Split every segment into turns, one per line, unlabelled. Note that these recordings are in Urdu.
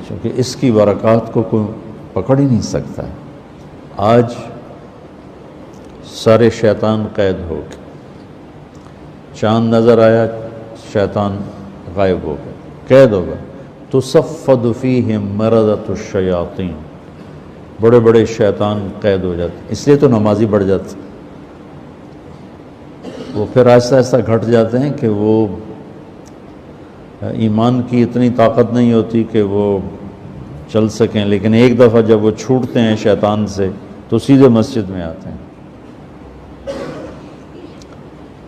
چونکہ اس کی برکات کو کوئی پکڑ ہی نہیں سکتا ہے۔ آج سارے شیطان قید ہو گئے، چاند نظر آیا شیطان غائب ہو گئے، قید ہو گئے۔ تصفد فیہم مردۃ الشیاطین، بڑے بڑے شیطان قید ہو جاتے، اس لیے تو نمازی بڑھ جاتے، وہ پھر آہستہ آہستہ گھٹ جاتے ہیں کہ وہ ایمان کی اتنی طاقت نہیں ہوتی کہ وہ چل سکیں، لیکن ایک دفعہ جب وہ چھوٹتے ہیں شیطان سے تو سیدھے مسجد میں آتے ہیں۔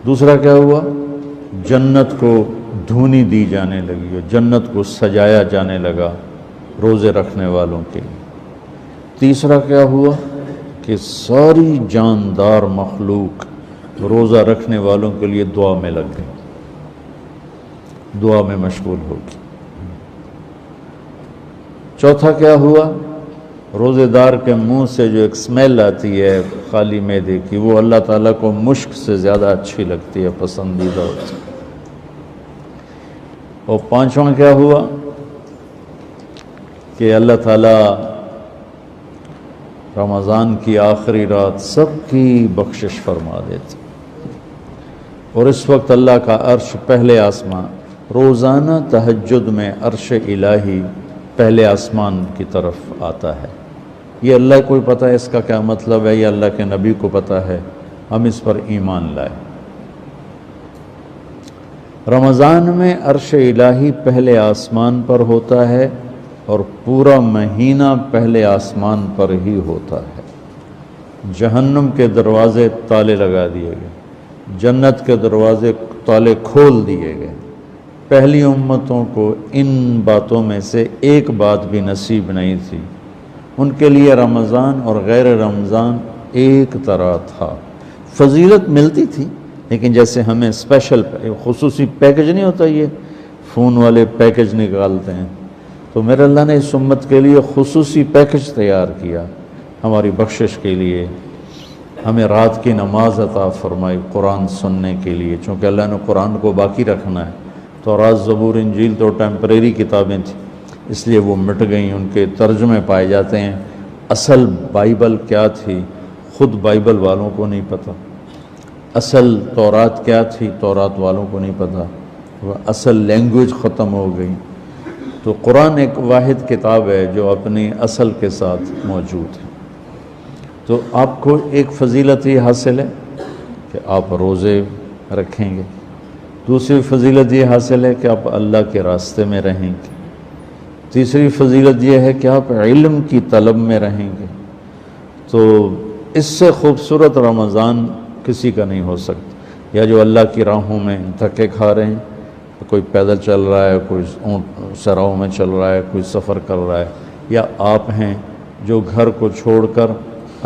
دوسرا کیا ہوا؟ جنت کو دھونی دی جانے لگی اور جنت کو سجایا جانے لگا روزے رکھنے والوں کے لیے۔ تیسرا کیا ہوا کہ ساری جاندار مخلوق روزہ رکھنے والوں کے لیے دعا میں لگ گئی، دعا میں مشغول ہوگی۔ چوتھا کیا ہوا؟ روزے دار کے منہ سے جو ایک سمیل آتی ہے خالی معدے کی، وہ اللہ تعالیٰ کو مشک سے زیادہ اچھی لگتی ہے، پسندیدہ ہوتی ہے۔ اور پانچواں کیا ہوا کہ اللہ تعالیٰ رمضان کی آخری رات سب کی بخشش فرما دیتے، اور اس وقت اللہ کا عرش پہلے آسمان، روزانہ تہجد میں عرش الہی پہلے آسمان کی طرف آتا ہے۔ یہ اللہ کو پتہ ہے اس کا کیا مطلب ہے، یہ اللہ کے نبی کو پتہ ہے، ہم اس پر ایمان لائے۔ رمضان میں عرش الہی پہلے آسمان پر ہوتا ہے اور پورا مہینہ پہلے آسمان پر ہی ہوتا ہے۔ جہنم کے دروازے تالے لگا دیے گئے، جنت کے دروازے تالے کھول دیے گئے۔ پہلی امتوں کو ان باتوں میں سے ایک بات بھی نصیب نہیں تھی، ان کے لیے رمضان اور غیر رمضان ایک طرح تھا۔ فضیلت ملتی تھی، لیکن جیسے ہمیں اسپیشل خصوصی پیکج نہیں ہوتا، یہ فون والے پیکج نکالتے ہیں، تو میرے اللہ نے اس امت کے لیے خصوصی پیکج تیار کیا ہماری بخشش کے لیے۔ ہمیں رات کی نماز عطا فرمائی قرآن سننے کے لیے، چونکہ اللہ نے قرآن کو باقی رکھنا ہے۔ تورات، زبور، انجیل تو ٹیمپریری کتابیں تھیں، اس لیے وہ مٹ گئیں، ان کے ترجمے پائے جاتے ہیں۔ اصل بائبل کیا تھی خود بائبل والوں کو نہیں پتہ، اصل تورات کیا تھی تورات والوں کو نہیں پتہ، وہ اصل لینگویج ختم ہو گئی۔ تو قرآن ایک واحد کتاب ہے جو اپنی اصل کے ساتھ موجود ہے۔ تو آپ کو ایک فضیلت یہ حاصل ہے کہ آپ روزے رکھیں گے، دوسری فضیلت یہ حاصل ہے کہ آپ اللہ کے راستے میں رہیں گے، تیسری فضیلت یہ ہے کہ آپ علم کی طلب میں رہیں گے۔ تو اس سے خوبصورت رمضان کسی کا نہیں ہو سکتا۔ یا جو اللہ کی راہوں میں دھکے کھا رہے ہیں، کوئی پیدل چل رہا ہے، کوئی اونٹ سراؤں میں چل رہا ہے، کوئی سفر کر رہا ہے، یا آپ ہیں جو گھر کو چھوڑ کر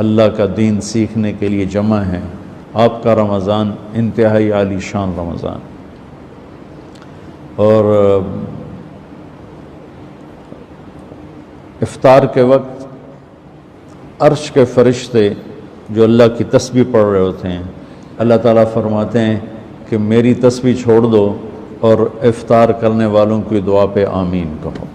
اللہ کا دین سیکھنے کے لیے جمع ہیں، آپ کا رمضان انتہائی عالی شان رمضان۔ اور افطار کے وقت عرش کے فرشتے جو اللہ کی تسبیح پڑھ رہے ہوتے ہیں، اللہ تعالیٰ فرماتے ہیں کہ میری تسبیح چھوڑ دو اور افطار کرنے والوں کی دعا پہ آمین کہو۔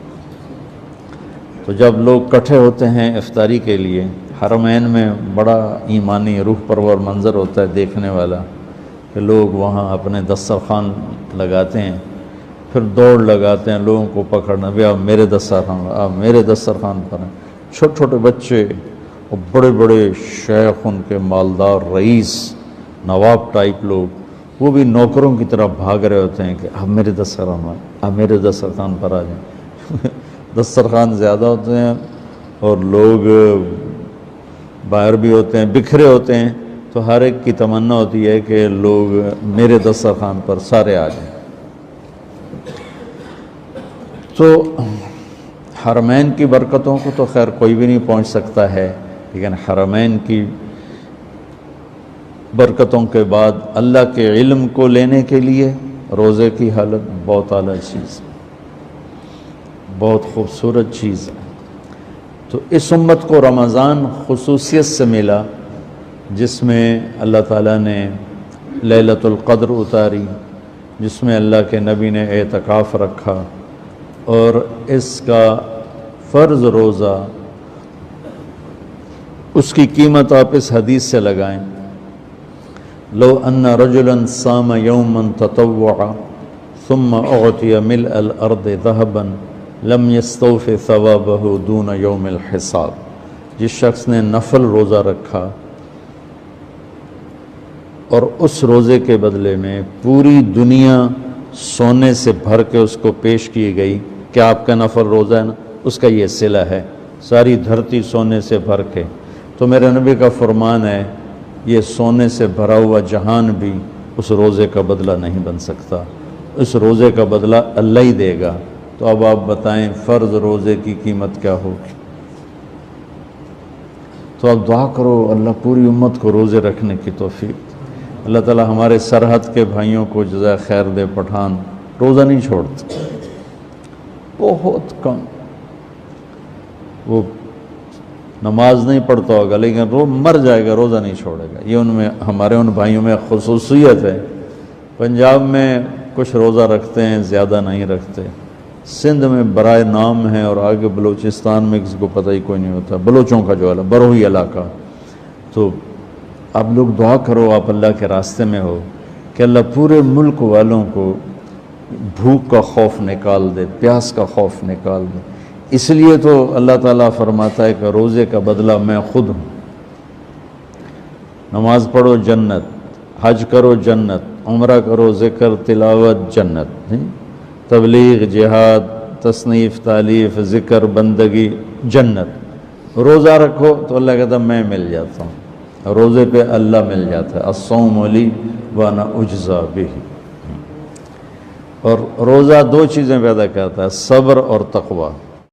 تو جب لوگ کٹھے ہوتے ہیں افطاری کے لیے، حرمین میں بڑا ایمانی روح پرور منظر ہوتا ہے دیکھنے والا، کہ لوگ وہاں اپنے دسترخوان لگاتے ہیں، پھر دوڑ لگاتے ہیں لوگوں کو پکڑنا، بھی آپ میرے دسترخوان، آپ میرے دسترخوان پر ہیں۔ چھوٹے چھوٹے بچے اور بڑے بڑے شیخ، ان کے مالدار رئیس نواب ٹائپ لوگ، وہ بھی نوکروں کی طرح بھاگ رہے ہوتے ہیں کہ آپ میرے دسترخوان، آپ میرے دسترخوان پر آ جائیں۔ دسترخوان زیادہ ہوتے ہیں اور لوگ باہر بھی ہوتے ہیں، بکھرے ہوتے ہیں، تو ہر ایک کی تمنا ہوتی ہے کہ لوگ میرے دسترخوان پر سارے آ جائیں۔ تو حرمین کی برکتوں کو تو خیر کوئی بھی نہیں پہنچ سکتا ہے، لیکن حرمین کی برکتوں کے بعد اللہ کے علم کو لینے کے لیے روزے کی حالت بہت اعلیٰ چیز، بہت خوبصورت چیز ہے۔ تو اس امت کو رمضان خصوصیت سے ملا، جس میں اللہ تعالیٰ نے لیلۃ القدر اتاری، جس میں اللہ کے نبی نے اعتکاف رکھا، اور اس کا فرض روزہ، اس کی قیمت آپ اس حدیث سے لگائیں، لو ان رجلا صام یوما تطوعا ثم اعطی ملء الارض ذهبا لم یستوف ثوابہ دون یوم الحساب، جس شخص نے نفل روزہ رکھا اور اس روزے کے بدلے میں پوری دنیا سونے سے بھر کے اس کو پیش کی گئی، کیا آپ کا نفل روزہ ہے نا، اس کا یہ صلہ ہے، ساری دھرتی سونے سے بھر کے، تو میرے نبی کا فرمان ہے یہ سونے سے بھرا ہوا جہان بھی اس روزے کا بدلہ نہیں بن سکتا، اس روزے کا بدلہ اللہ ہی دے گا۔ تو اب آپ بتائیں فرض روزے کی قیمت کیا ہوگی؟ تو اب دعا کرو اللہ پوری امت کو روزے رکھنے کی توفیق۔ اللہ تعالی ہمارے سرحد کے بھائیوں کو جزائے خیر دے۔ پٹھان روزہ نہیں چھوڑتے، بہت کم، وہ نماز نہیں پڑھتا ہوگا لیکن مر جائے گا، روزہ نہیں چھوڑے گا۔ یہ ان میں ہمارے ان بھائیوں میں خصوصیت ہے۔ پنجاب میں کچھ روزہ رکھتے ہیں، زیادہ نہیں رکھتے، سندھ میں برائے نام ہے، اور آگے بلوچستان میں کسی کو پتہ ہی کوئی نہیں ہوتا، بلوچوں کا جو بروہی علاقہ۔ تو آپ لوگ دعا کرو، آپ اللہ کے راستے میں ہو، کہ اللہ پورے ملک والوں کو بھوک کا خوف نکال دے، پیاس کا خوف نکال دے۔ اس لیے تو اللہ تعالیٰ فرماتا ہے کہ روزے کا بدلہ میں خود ہوں۔ نماز پڑھو جنت، حج کرو جنت، عمرہ کرو، ذکر تلاوت جنت، تبلیغ جہاد تصنیف تالیف ذکر بندگی جنت۔ روزہ رکھو تو اللہ کہتا ہے میں مل جاتا ہوں، روزے پہ اللہ مل جاتا ہے، الصوم لی وانا اجزا بہ۔ اور روزہ دو چیزیں پیدا کرتا ہے، صبر اور تقوی۔